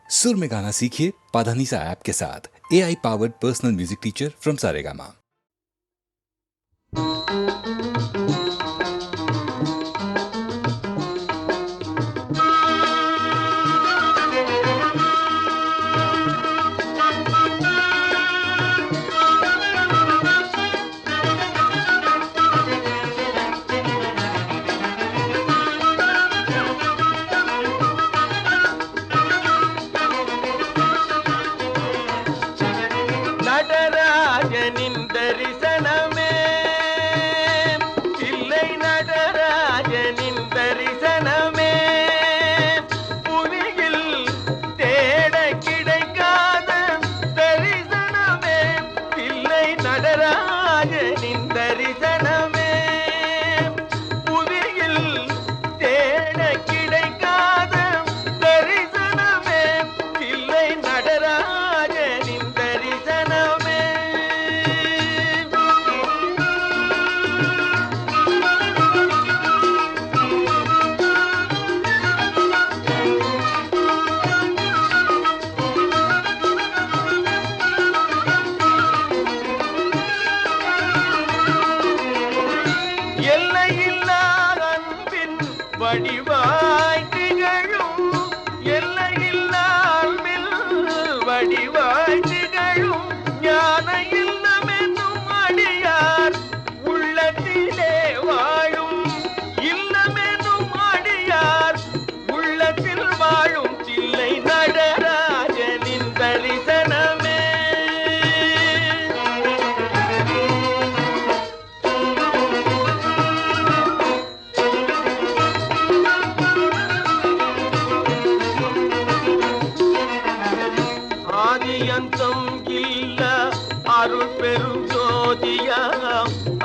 सुर में गाना सीखिए पाधानीसा ऐप के साथ। AI powered personal music teacher from Saregama.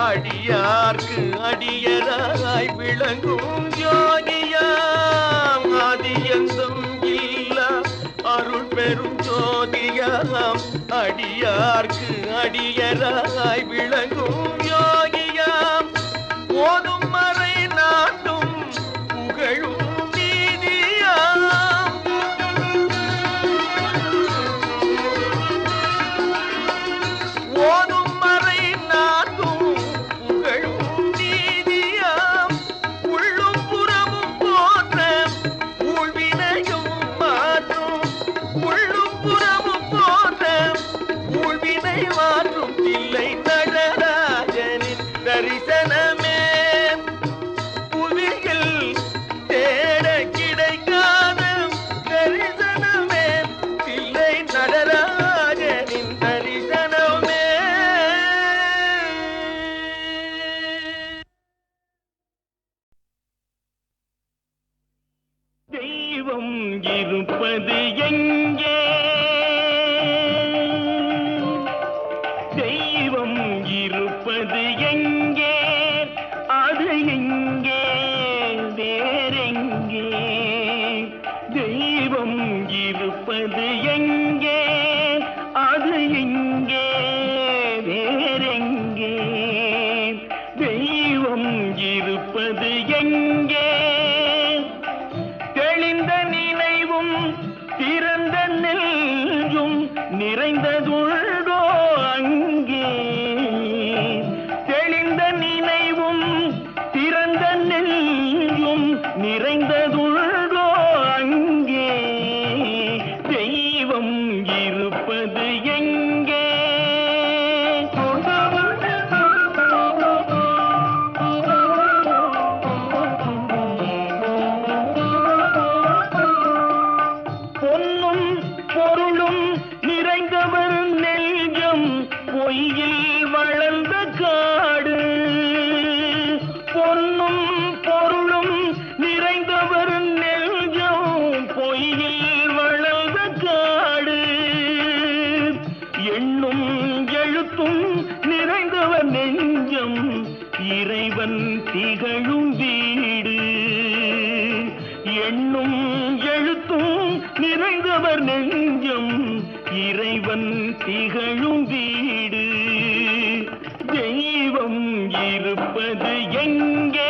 அடியார்க்கு அடியராய் விளங்கும் ஜோதியாம் ஆதியந்தம் இல்லா அருள் பெரும் ஜோதியாம் அடியார்க்கு அடியராய் விளங்கும் யோகியாம் ஓதும் மறை நாட்டும் புகழும் நீதியாம் ஓதும் இருப்பது எங்கே? தெய்வம் இருப்பது எங்கே? அது எங்கே? வேறெங்கே? தெய்வம் இருப்பது எங்கே? அது எங்கே? வேறெங்கே? தெய்வம் இருப்பது எங்கே? திறந்த நெஞ்சும் நிறைந்ததுள்ளோ அங்கே? தெளிந்த நினைவும் திறந்த நெஞ்சும் நிறைந்ததுள்ளோ அங்கே? தெய்வம் இருப்பது எங்கே? பொய்யில் வளர்ந்த காடு, பொன்னும் பொருளும் நிறைந்தவர் நெஞ்சம் பொய்யில் வளர்ந்த காடு, எண்ணும் எழுத்தும் நிறைந்தவர் நெஞ்சம் இறைவன் திகழும் வீடு, எண்ணும் எழுத்தும் நிறைந்தவர் நெஞ்சம் இறைவன் திகழும் வீடு. தெய்வம் இருப்பது எங்கே?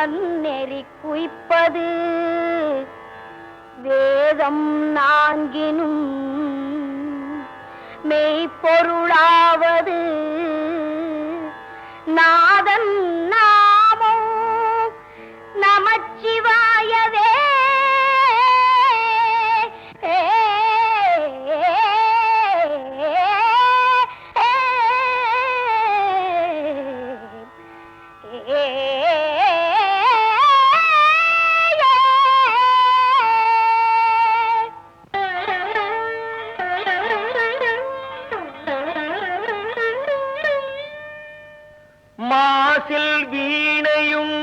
நன்னெறி குய்ப்பது வேதம் நான்கினும் மெய்ப்பொருளாவது நாதன் நாமோ நமச்சிவாயவே. மாசில் வீணையும்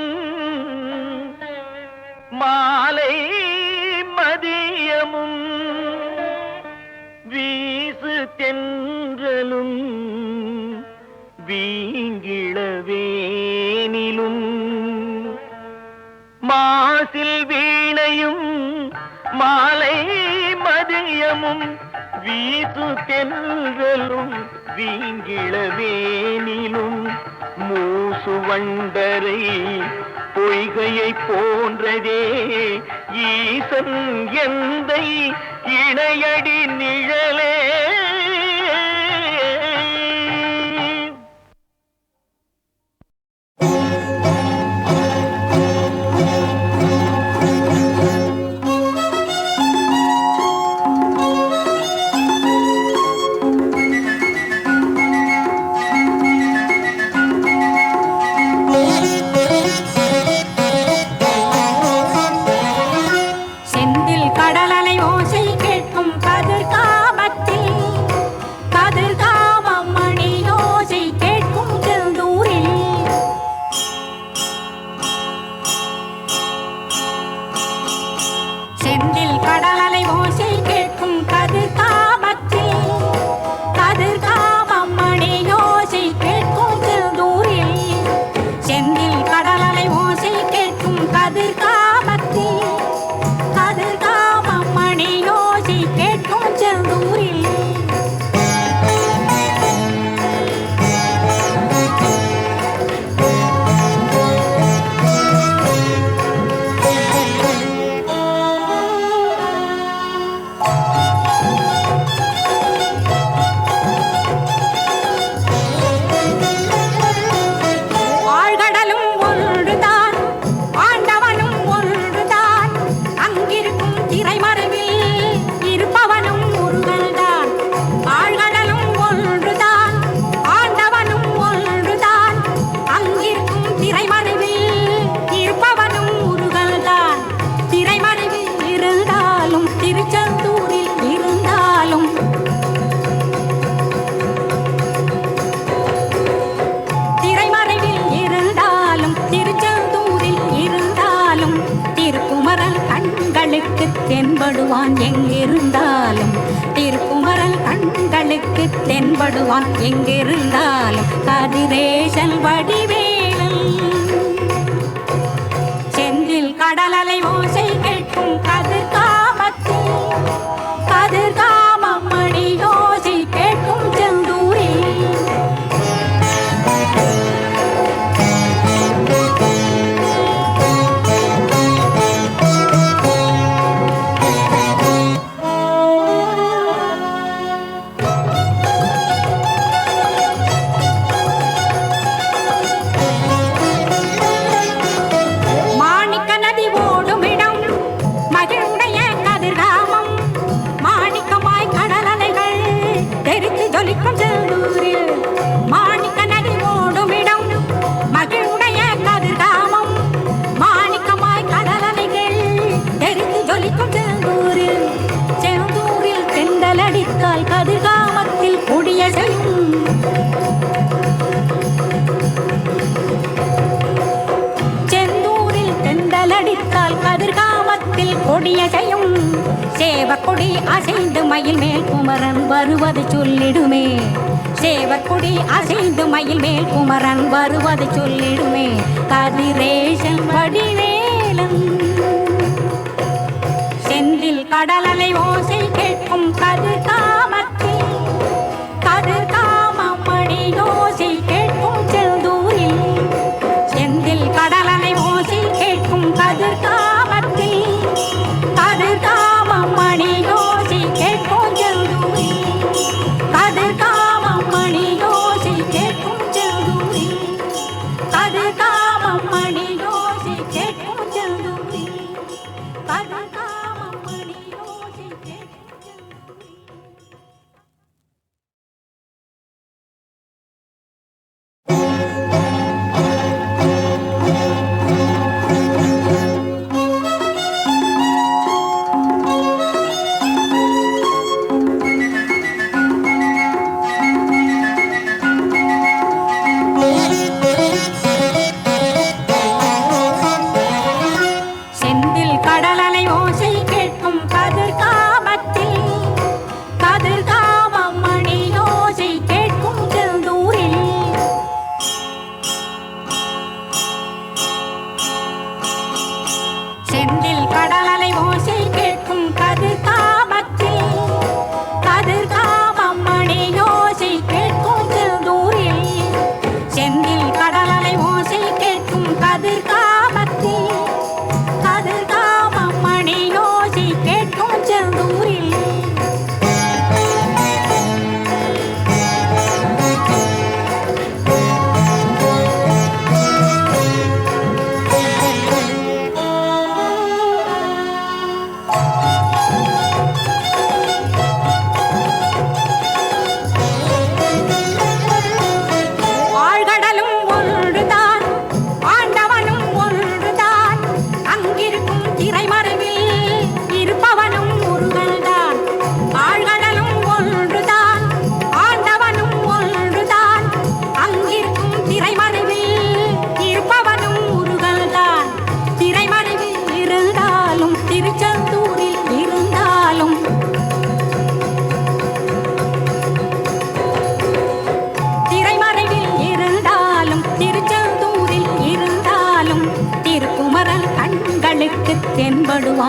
மாலை மதியமும் வீசு தென்றலும் வீங்கிளவேனிலும். மாசில் வீணையும் மாலை மதியமும் வீசு தென்றலும் வீங்கிளவேனிலும். மூசு வண்டரை பொய்கையை போன்றதே ஈசன் எந்தை இணையடி நிழலே. தென்படுவான் எங்கிருந்தாலும், திருக்குமரல் கண்களுக்கு தென்படுவான் எங்கிருந்தாலும். கதிரேசன் வடிவேலன் செந்தில் கடலலை ஓசை கேட்கும் கதிர்காமத்தில், கதிர்காமம் மணி ஓசை கேட்கும் செந்தூரில். கதிர்காமத்தில் கொடிய செய்யும் செந்தூரில் தெண்டலடித்தால் கதிர்காமத்தில் கொடிய செய்யும். சேவக்கொடி அசைந்து மயில் மேல் குமரன் வருவது சொல்லிடுமே, சேவக்கொடி அசைந்து மயில் மேல் குமரன் வருவது சொல்லிடுமே. கதிரேசன் வடிவேலன் செந்தில் கடலலை ஓசை கேட்கும் கதிர்காமத்தில், கதிர்காமம் மணி ஓசை கேட்கும் செந்தூரில். செந்தில் கடலலை ஓசை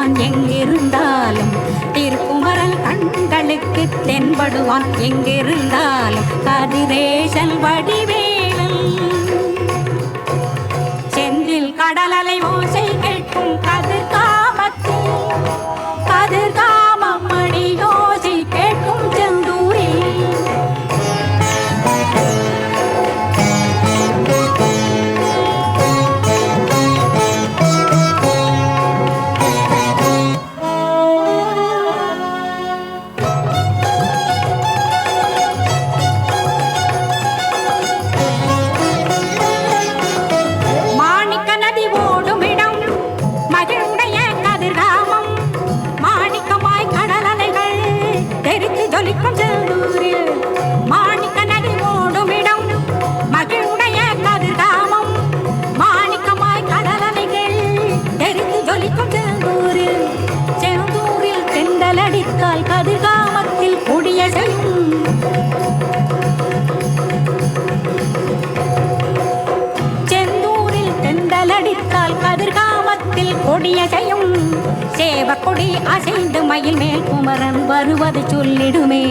தென்படுவான் எங்கிருந்தாலும் திருக்குமரல் கண்களுக்கு தென்படுவான் எங்கிருந்தாலும் கதிரேசன் வடிவேலன் செந்தில் கடலலை ஓசை கேட்கும் கதிர்காமத்தில் கதிர்காமம் மணி ஓசை கேட்கும் செந்தூரில் மாணிக்க நதி ஓடுமிடம் மகிழுடைய கதிர்காமம் மாணிக்கமாய் கடலலைகள் தெரித்து ஜொலிக்கும் செந்தூரில் மாணிக்க நதி ஓடுமிடம் மகிழுடைய கதிர்காமம் மாணிக்கமாய் கடலலைகள் தெரித்து ஜொலிக்கும் செந்தூரில் செந்தூரில் தெண்டலடித்தால் கதிர்காமத்தில் கொடிய செய்யும் செந்தூரில் தெண்டலடித்தால் கதிர்காமத்தில் கொடிய செய்யும் சேவக்கொடி அசைந்து மயில் மேல் குமரன் வருவது சொல்லிடுமே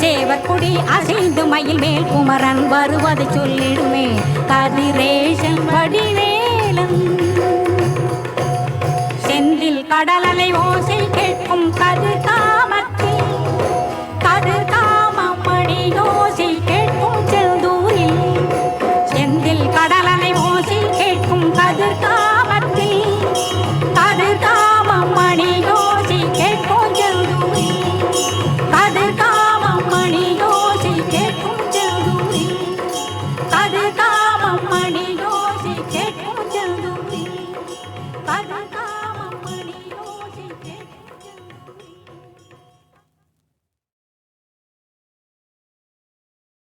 சேவக்கொடி அசைந்து மயில் மேல் குமரன் வருவது சொல்லிடுமே கதிரேசன் வடிவேலன் செந்தில் கடலலை ஓசை கேட்கும் கதிர்காமத்தில்